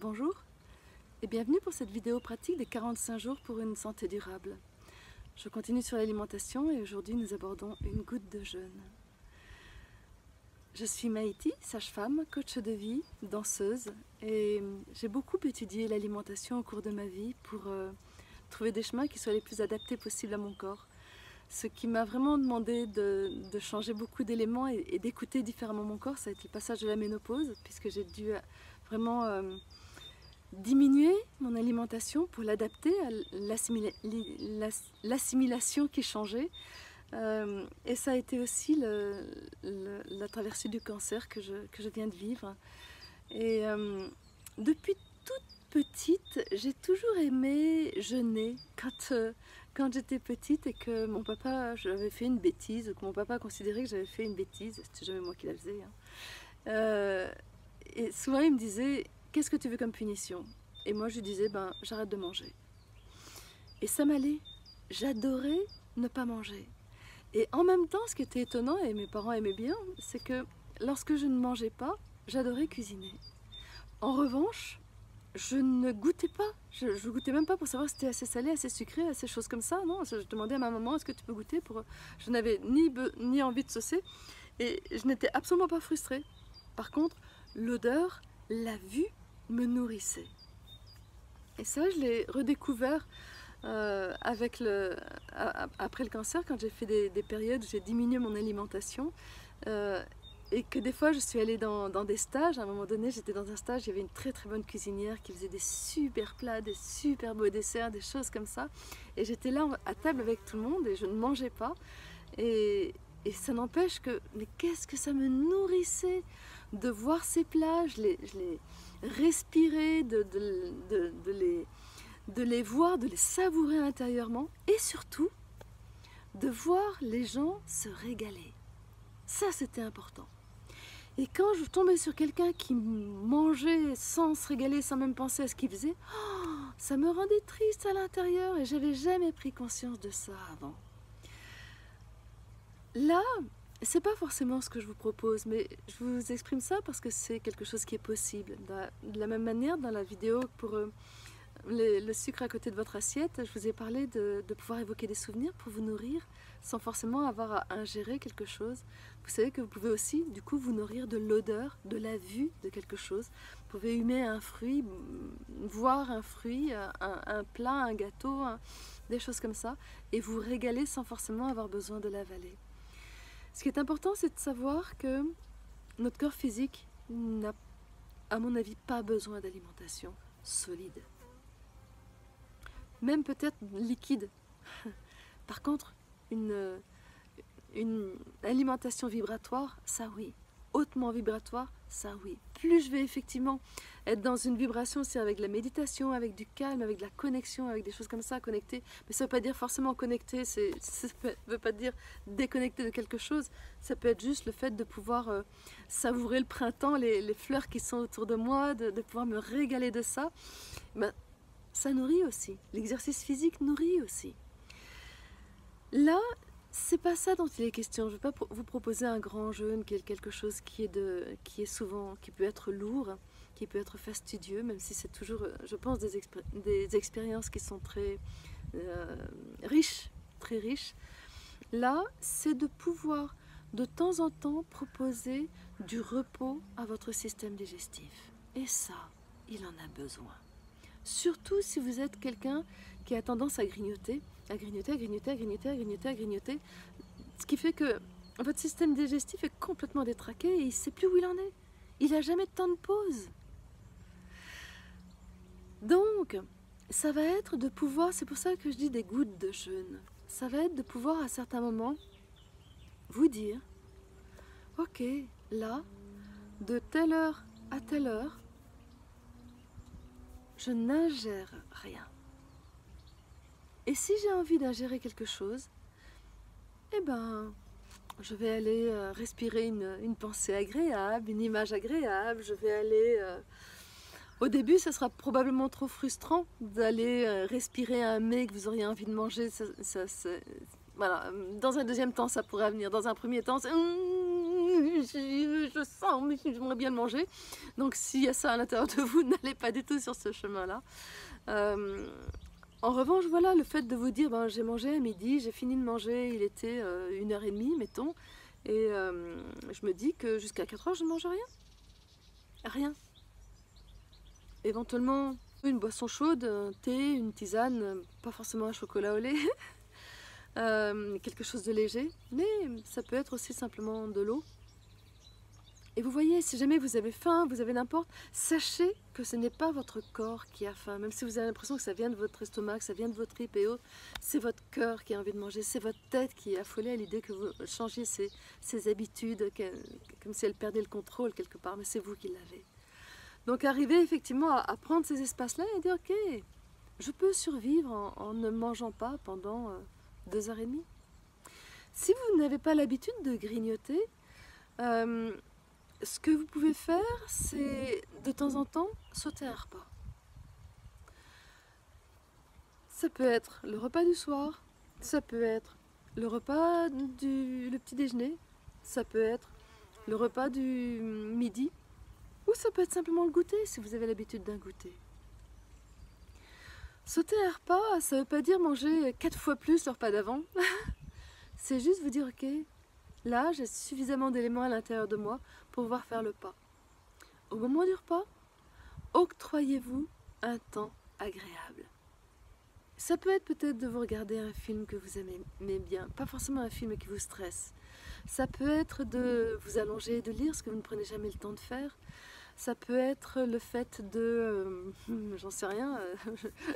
Bonjour et bienvenue pour cette vidéo pratique des 45 jours pour une santé durable. Je continue sur l'alimentation et aujourd'hui nous abordons une goutte de jeûne. Je suis Maïti, sage-femme, coach de vie, danseuse et j'ai beaucoup étudié l'alimentation au cours de ma vie pour trouver des chemins qui soient les plus adaptés possibles à mon corps. Ce qui m'a vraiment demandé de changer beaucoup d'éléments et d'écouter différemment mon corps, ça a été le passage de la ménopause puisque j'ai dû vraiment diminuer mon alimentation pour l'adapter à l'assimilation qui changeait. Et ça a été aussi la traversée du cancer que je viens de vivre. Et depuis toute petite, j'ai toujours aimé jeûner. Quand j'étais petite et que mon papa, j'avais fait une bêtise, ou que mon papa considérait que j'avais fait une bêtise, c'était jamais moi qui la faisais. Et souvent il me disait, qu'est-ce que tu veux comme punition? Et moi je lui disais, ben j'arrête de manger. Et ça m'allait. J'adorais ne pas manger. Et en même temps, ce qui était étonnant, et mes parents aimaient bien, c'est que lorsque je ne mangeais pas, j'adorais cuisiner. En revanche, je ne goûtais pas. Je ne goûtais même pas pour savoir si c'était assez salé, assez sucré, assez choses comme ça. Non, je demandais à ma maman, est-ce que tu peux goûter pour... Je n'avais ni envie de saucer et je n'étais absolument pas frustrée. Par contre, l'odeur, la vue me nourrissait. Et ça, je l'ai redécouvert après le cancer, quand j'ai fait des périodes où j'ai diminué mon alimentation et que des fois je suis allée dans des stages. À un moment donné, j'étais dans un stage, il y avait une très très bonne cuisinière qui faisait des super plats, des super beaux desserts, des choses comme ça. Et j'étais là à table avec tout le monde et je ne mangeais pas. Et ça n'empêche que, mais qu'est-ce que ça me nourrissait de voir ces plats, je les respirais, de les voir, de les savourer intérieurement et surtout de voir les gens se régaler. Ça, c'était important. Et quand je tombais sur quelqu'un qui mangeait sans se régaler, sans même penser à ce qu'il faisait, ça me rendait triste à l'intérieur et j'avais jamais pris conscience de ça avant. Là, c'est pas forcément ce que je vous propose, mais je vous exprime ça parce que c'est quelque chose qui est possible. De la même manière, dans la vidéo pour le sucre à côté de votre assiette, je vous ai parlé de pouvoir évoquer des souvenirs pour vous nourrir sans forcément avoir à ingérer quelque chose. Vous savez que vous pouvez aussi, du coup, vous nourrir de l'odeur, de la vue de quelque chose. Vous pouvez humer un fruit, voir un fruit, un plat, un gâteau, des choses comme ça, et vous régaler sans forcément avoir besoin de l'avaler. Ce qui est important, c'est de savoir que notre corps physique n'a, à mon avis, pas besoin d'alimentation solide. Même peut-être liquide. Par contre, une alimentation vibratoire, ça oui. Hautement vibratoire, ça oui. Plus je vais effectivement être dans une vibration, c'est avec la méditation, avec du calme, avec de la connexion, avec des choses comme ça, connecté. Mais ça ne veut pas dire forcément connecté, ça ne veut pas dire déconnecté de quelque chose. Ça peut être juste le fait de pouvoir savourer le printemps, les fleurs qui sont autour de moi, de pouvoir me régaler de ça. Ben, ça nourrit aussi. L'exercice physique nourrit aussi. Là, c'est pas ça dont il est question. Je ne vais pas vous proposer un grand jeûne qui est quelque chose qui est souvent, qui peut être lourd, qui peut être fastidieux, même si c'est toujours, je pense, des expériences qui sont très riches, très riches. Là, c'est de pouvoir de temps en temps proposer du repos à votre système digestif. Et ça, il en a besoin. Surtout si vous êtes quelqu'un qui a tendance à grignoter, à grignoter, à grignoter, à grignoter, à grignoter, à grignoter, ce qui fait que votre système digestif est complètement détraqué et il ne sait plus où il en est. Il n'a jamais de temps de pause. Donc, ça va être de pouvoir, c'est pour ça que je dis des gouttes de jeûne, ça va être de pouvoir à certains moments vous dire, ok, là, de telle heure à telle heure, je n'ingère rien. Et si j'ai envie d'ingérer quelque chose, eh ben, je vais aller respirer une pensée agréable, une image agréable. Je vais aller... Au début, ça sera probablement trop frustrant d'aller respirer un mets que vous auriez envie de manger. Voilà. Dans un deuxième temps, ça pourrait venir. Dans un premier temps, je sens, mais j'aimerais bien le manger. Donc s'il y a ça à l'intérieur de vous, n'allez pas du tout sur ce chemin-là. En revanche, voilà, le fait de vous dire, ben, j'ai mangé à midi, j'ai fini de manger, il était 1h30, mettons, et je me dis que jusqu'à 4h, je ne mange rien. Rien. Éventuellement, une boisson chaude, un thé, une tisane, pas forcément un chocolat au lait, quelque chose de léger, mais ça peut être aussi simplement de l'eau. Et vous voyez, si jamais vous avez faim, vous avez n'importe, sachez que ce n'est pas votre corps qui a faim, même si vous avez l'impression que ça vient de votre estomac, que ça vient de votre tripes et autres, c'est votre cœur qui a envie de manger, c'est votre tête qui est affolée à l'idée que vous changiez ses habitudes, comme si elle perdait le contrôle quelque part, mais c'est vous qui l'avez. Donc arriver effectivement à prendre ces espaces-là et dire, ok, je peux survivre en ne mangeant pas pendant 2h30. Si vous n'avez pas l'habitude de grignoter, ce que vous pouvez faire, c'est de temps en temps sauter un repas. Ça peut être le repas du soir, ça peut être le repas le petit déjeuner, ça peut être le repas du midi, ou ça peut être simplement le goûter si vous avez l'habitude d'un goûter. Sauter un repas, ça ne veut pas dire manger 4 fois plus le repas d'avant. C'est juste vous dire, ok, là j'ai suffisamment d'éléments à l'intérieur de moi pour pouvoir faire le pas. Au moment du repas, octroyez-vous un temps agréable. Ça peut être peut-être de vous regarder un film que vous aimez bien, pas forcément un film qui vous stresse. Ça peut être de vous allonger et de lire ce que vous ne prenez jamais le temps de faire. Ça peut être le fait de, j'en sais rien,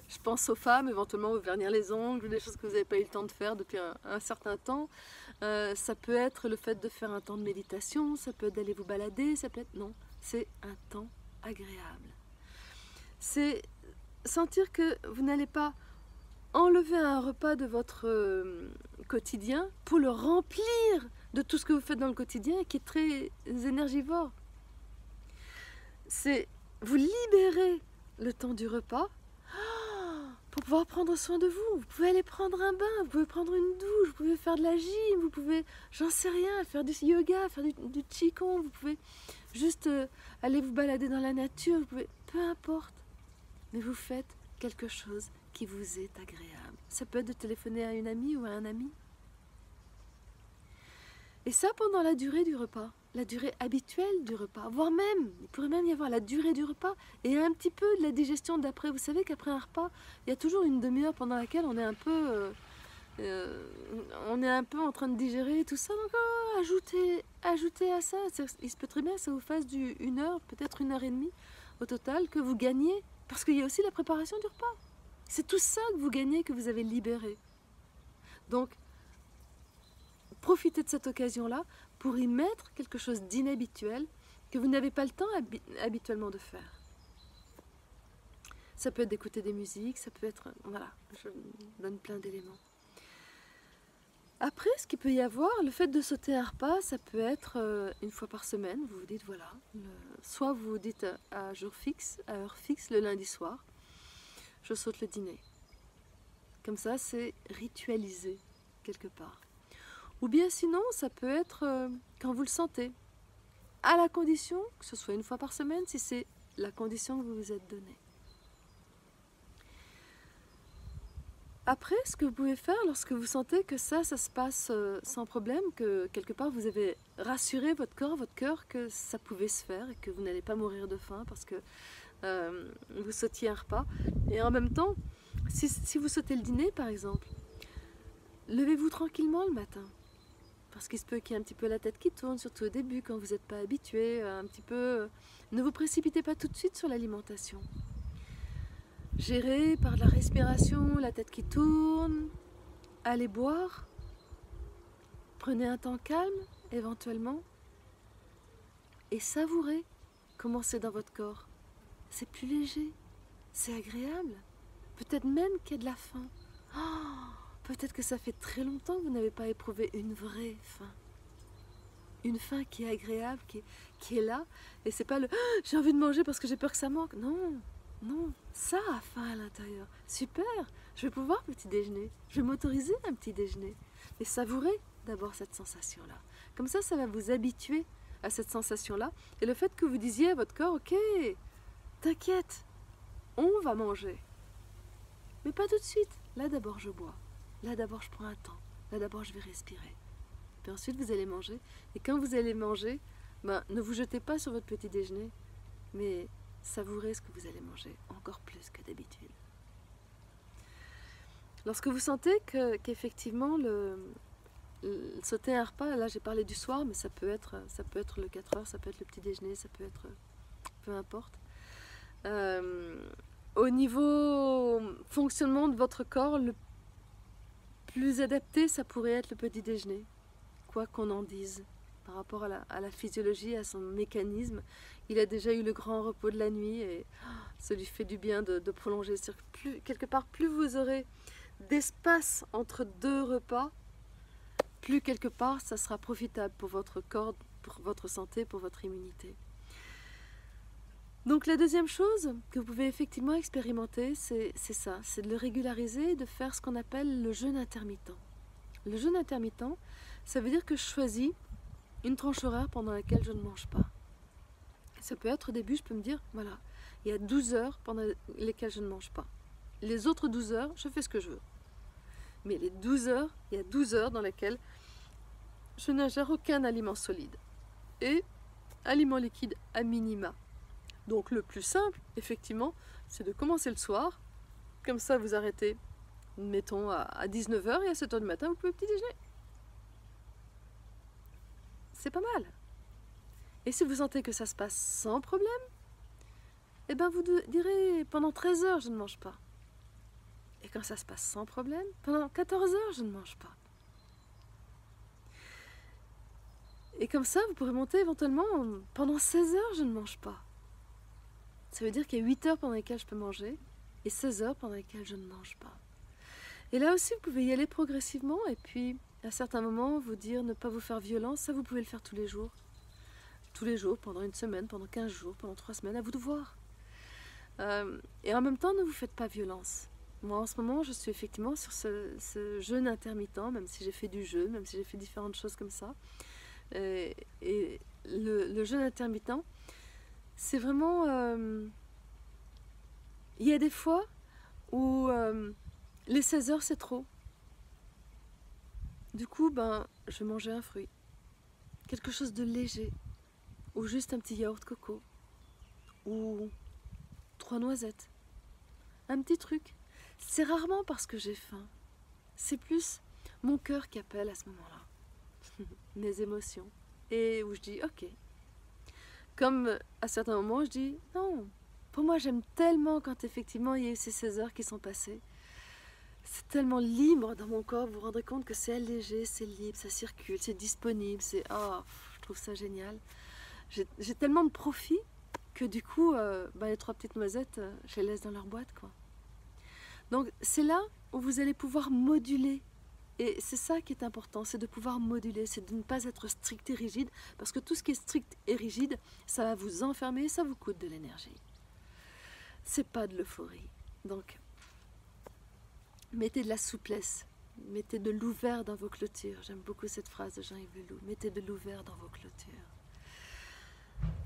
je pense aux femmes, éventuellement vous vernir les ongles, des choses que vous n'avez pas eu le temps de faire depuis un certain temps. Ça peut être le fait de faire un temps de méditation, ça peut être d'aller vous balader, ça peut être... Non, c'est un temps agréable. C'est sentir que vous n'allez pas enlever un repas de votre quotidien pour le remplir de tout ce que vous faites dans le quotidien et qui est très énergivore. C'est vous libérer le temps du repas pour pouvoir prendre soin de vous. Vous pouvez aller prendre un bain, vous pouvez prendre une douche, vous pouvez faire de la gym, vous pouvez, j'en sais rien, faire du yoga, faire du qigong, vous pouvez juste aller vous balader dans la nature, vous pouvez, peu importe. Mais vous faites quelque chose qui vous est agréable. Ça peut être de téléphoner à une amie ou à un ami. Et ça pendant la durée du repas, la durée habituelle du repas, voire même, il pourrait même y avoir la durée du repas et un petit peu de la digestion d'après. Vous savez qu'après un repas, il y a toujours une demi-heure pendant laquelle on est un peu en train de digérer tout ça. Donc ajoutez à ça, il se peut très bien que ça vous fasse du 1h, peut-être 1h30 au total que vous gagnez, parce qu'il y a aussi la préparation du repas. C'est tout ça que vous gagnez, que vous avez libéré. Donc, profitez de cette occasion-là pour y mettre quelque chose d'inhabituel que vous n'avez pas le temps habituellement de faire. Ça peut être d'écouter des musiques, ça peut être... Voilà, je donne plein d'éléments. Après, ce qu'il peut y avoir, le fait de sauter un repas, ça peut être une fois par semaine. Vous vous dites, voilà, soit vous vous dites à jour fixe, à heure fixe, le lundi soir, je saute le dîner. Comme ça, c'est ritualisé quelque part. Ou bien sinon, ça peut être quand vous le sentez, à la condition que ce soit une fois par semaine, si c'est la condition que vous vous êtes donnée. Après, ce que vous pouvez faire lorsque vous sentez que ça se passe sans problème, que quelque part vous avez rassuré votre cœur que ça pouvait se faire et que vous n'allez pas mourir de faim parce que vous sautiez un repas. Et en même temps, si vous sautez le dîner par exemple, levez-vous tranquillement le matin. Parce qu'il se peut qu'il y ait un petit peu la tête qui tourne, surtout au début, quand vous n'êtes pas habitué, un petit peu... Ne vous précipitez pas tout de suite sur l'alimentation. Gérez par la respiration, la tête qui tourne, allez boire, prenez un temps calme, éventuellement, et savourez comment c'est dans votre corps. C'est plus léger, c'est agréable, peut-être même qu'il y a de la faim. Oh, peut-être que ça fait très longtemps que vous n'avez pas éprouvé une vraie faim. Une faim qui est agréable, qui est là, et c'est pas le « j'ai envie de manger parce que j'ai peur que ça manque ». Non. Non, ça a faim à l'intérieur. Super, je vais pouvoir petit déjeuner. Je vais m'autoriser un petit déjeuner. Mais savourez d'abord cette sensation-là. Comme ça va vous habituer à cette sensation-là. Et le fait que vous disiez à votre corps, ok, t'inquiète, on va manger. Mais pas tout de suite. Là d'abord je bois. Là d'abord je prends un temps. Là d'abord je vais respirer. Puis ensuite vous allez manger. Et quand vous allez manger, ne vous jetez pas sur votre petit déjeuner, mais savourez ce que vous allez manger, encore plus que d'habitude. Lorsque vous sentez qu'effectivement sauter un repas, là j'ai parlé du soir, mais ça peut être le 4 heures, ça peut être le petit déjeuner, ça peut être peu importe. Au niveau fonctionnement de votre corps, le plus adapté, ça pourrait être le petit déjeuner, quoi qu'on en dise. Par rapport à la physiologie, à son mécanisme, il a déjà eu le grand repos de la nuit et ça lui fait du bien de prolonger. Quelque part, plus vous aurez d'espace entre deux repas, plus quelque part ça sera profitable pour votre corps, pour votre santé, pour votre immunité. Donc la deuxième chose que vous pouvez effectivement expérimenter, c'est ça, c'est de le régulariser et de faire ce qu'on appelle le jeûne intermittent. Le jeûne intermittent, ça veut dire que je choisis une tranche horaire pendant laquelle je ne mange pas. Ça peut être au début, je peux me dire, voilà, il y a 12 heures pendant lesquelles je ne mange pas. Les autres 12 heures, je fais ce que je veux. Mais les 12 heures, il y a 12 heures dans lesquelles je n'ingère aucun aliment solide. Et aliment liquide à minima. Donc le plus simple, effectivement, c'est de commencer le soir. Comme ça, vous arrêtez, mettons, à 19 heures et à 7 heures du matin, vous pouvez petit déjeuner. C'est pas mal. Et si vous sentez que ça se passe sans problème, eh bien vous direz pendant 13 heures je ne mange pas. Et quand ça se passe sans problème, pendant 14 heures je ne mange pas. Et comme ça, vous pourrez monter éventuellement pendant 16 heures je ne mange pas. Ça veut dire qu'il y a 8 heures pendant lesquelles je peux manger et 16 heures pendant lesquelles je ne mange pas. Et là aussi, vous pouvez y aller progressivement et puis à certains moments, vous dire ne pas vous faire violence, ça vous pouvez le faire tous les jours. Tous les jours, pendant une semaine, pendant 15 jours, pendant 3 semaines, à vous de voir. Et en même temps, ne vous faites pas violence. Moi, en ce moment, je suis effectivement sur ce jeûne intermittent, même si j'ai fait du jeûne, même si j'ai fait différentes choses comme ça. Et le jeûne intermittent, c'est vraiment... il y a des fois où les 16 heures, c'est trop. Du coup, je vais manger un fruit, quelque chose de léger, ou juste un petit yaourt coco, ou 3 noisettes, un petit truc. C'est rarement parce que j'ai faim, c'est plus mon cœur qui appelle à ce moment-là, mes émotions, et où je dis ok. Comme à certains moments, je dis non, pour moi j'aime tellement quand effectivement il y a eu ces 16 heures qui sont passées. C'est tellement libre dans mon corps, vous vous rendrez compte que c'est allégé, c'est libre, ça circule, c'est disponible, c'est... Oh, je trouve ça génial. J'ai tellement de profit que du coup, les 3 petites noisettes, je les laisse dans leur boîte, quoi. Donc c'est là où vous allez pouvoir moduler. Et c'est ça qui est important, c'est de pouvoir moduler, c'est de ne pas être strict et rigide, parce que tout ce qui est strict et rigide, ça va vous enfermer, ça vous coûte de l'énergie. C'est pas de l'euphorie. Donc... mettez de la souplesse, mettez de l'ouvert dans vos clôtures. J'aime beaucoup cette phrase de Jean-Yves Leloup. Mettez de l'ouvert dans vos clôtures.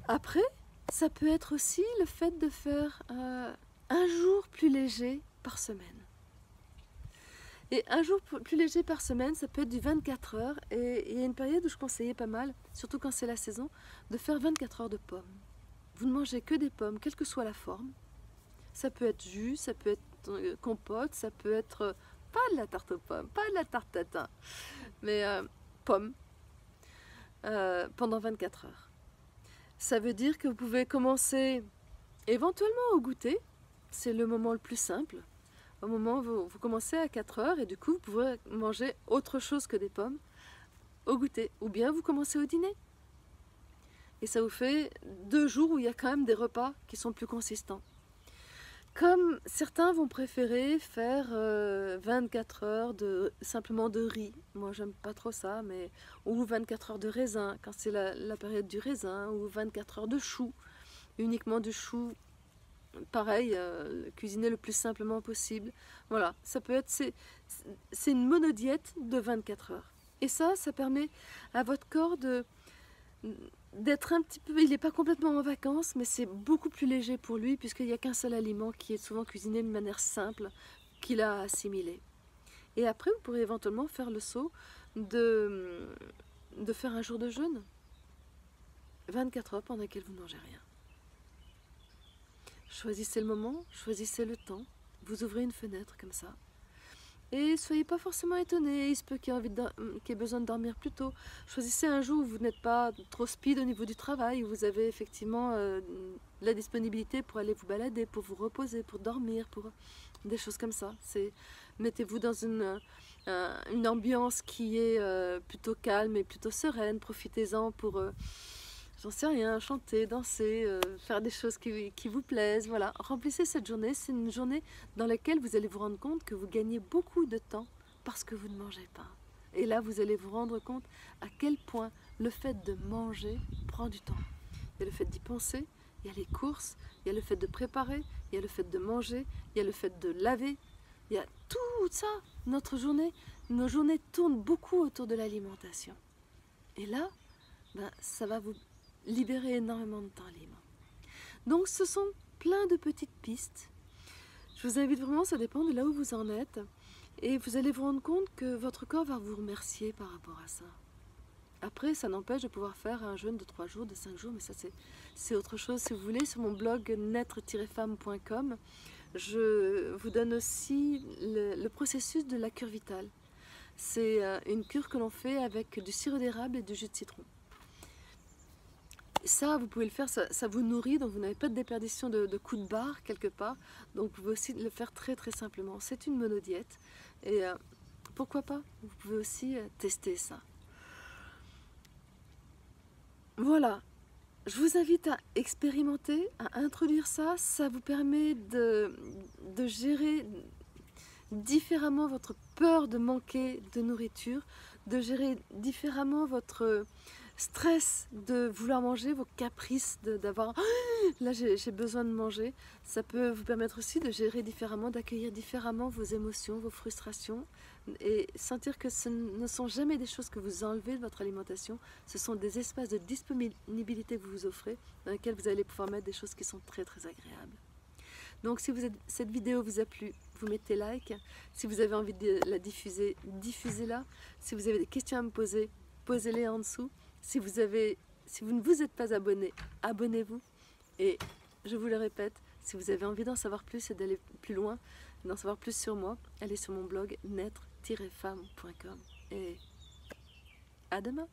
Après, ça peut être aussi le fait de faire un jour plus léger par semaine. Et un jour plus léger par semaine, ça peut être du 24 heures. Et il y a une période où je conseillais pas mal, surtout quand c'est la saison, de faire 24 heures de pommes. Vous ne mangez que des pommes, quelle que soit la forme. Ça peut être jus, ça peut être compote, ça peut être pas de la tarte aux pommes, pas de la tarte tatin, mais pommes pendant 24 heures. Ça veut dire que vous pouvez commencer éventuellement au goûter, c'est le moment le plus simple. Au moment où vous commencez à 4 heures et du coup vous pouvez manger autre chose que des pommes au goûter, ou bien vous commencez au dîner. Et ça vous fait 2 jours où il y a quand même des repas qui sont plus consistants. Comme certains vont préférer faire 24 heures simplement de riz, moi j'aime pas trop ça, mais ou 24 heures de raisin quand c'est la période du raisin, ou 24 heures de chou, uniquement du chou, pareil, cuisiner le plus simplement possible. Voilà, ça peut être, c'est une monodiète de 24 heures. Et ça permet à votre corps d'être un petit peu, il n'est pas complètement en vacances, mais c'est beaucoup plus léger pour lui puisqu'il n'y a qu'un seul aliment qui est souvent cuisiné de manière simple qu'il a assimilé. Et après, vous pourrez éventuellement faire le saut de faire un jour de jeûne, 24 heures pendant lesquelles vous ne mangez rien. Choisissez le moment, choisissez le temps, vous ouvrez une fenêtre comme ça. Et soyez pas forcément étonnés, il se peut qu'il y ait besoin de dormir plus tôt. Choisissez un jour où vous n'êtes pas trop speed au niveau du travail, où vous avez effectivement la disponibilité pour aller vous balader, pour vous reposer, pour dormir, pour des choses comme ça. Mettez-vous dans une ambiance qui est plutôt calme et plutôt sereine, profitez-en pour... j'en sais rien, chanter, danser, faire des choses qui vous plaisent, voilà. Remplissez cette journée, c'est une journée dans laquelle vous allez vous rendre compte que vous gagnez beaucoup de temps parce que vous ne mangez pas. Et là, vous allez vous rendre compte à quel point le fait de manger prend du temps. Il y a le fait d'y penser, il y a les courses, il y a le fait de préparer, il y a le fait de manger, il y a le fait de laver, il y a tout ça. Nos journées tournent beaucoup autour de l'alimentation. Et là, ça va vous libérer énormément de temps libre. Donc ce sont plein de petites pistes. Je vous invite vraiment, ça dépend de là où vous en êtes. Et vous allez vous rendre compte que votre corps va vous remercier par rapport à ça. Après, ça n'empêche de pouvoir faire un jeûne de 3 jours, de 5 jours, mais ça c'est autre chose. Si vous voulez, sur mon blog naître-femme.com, je vous donne aussi le processus de la cure vitale. C'est une cure que l'on fait avec du sirop d'érable et du jus de citron. Ça, vous pouvez le faire, ça vous nourrit, donc vous n'avez pas de déperdition de coups de barre quelque part. Donc vous pouvez aussi le faire très très simplement. C'est une monodiète et pourquoi pas, vous pouvez aussi tester ça. Voilà, je vous invite à expérimenter, à introduire ça. Ça vous permet de gérer différemment votre peur de manquer de nourriture, de gérer différemment votre stress de vouloir manger, vos caprices d'avoir là j'ai besoin de manger. Ça peut vous permettre aussi de gérer différemment, d'accueillir différemment vos émotions, vos frustrations et sentir que ce ne sont jamais des choses que vous enlevez de votre alimentation, ce sont des espaces de disponibilité que vous vous offrez dans lesquels vous allez pouvoir mettre des choses qui sont très très agréables. Donc si cette vidéo vous a plu, vous mettez like. Si vous avez envie de la diffuser, diffusez-la. Si vous avez des questions à me poser, posez-les en dessous. Si vous ne vous êtes pas abonné, abonnez-vous. Et je vous le répète, si vous avez envie d'en savoir plus et d'aller plus loin, d'en savoir plus sur moi, allez sur mon blog naître-femme.com. Et à demain!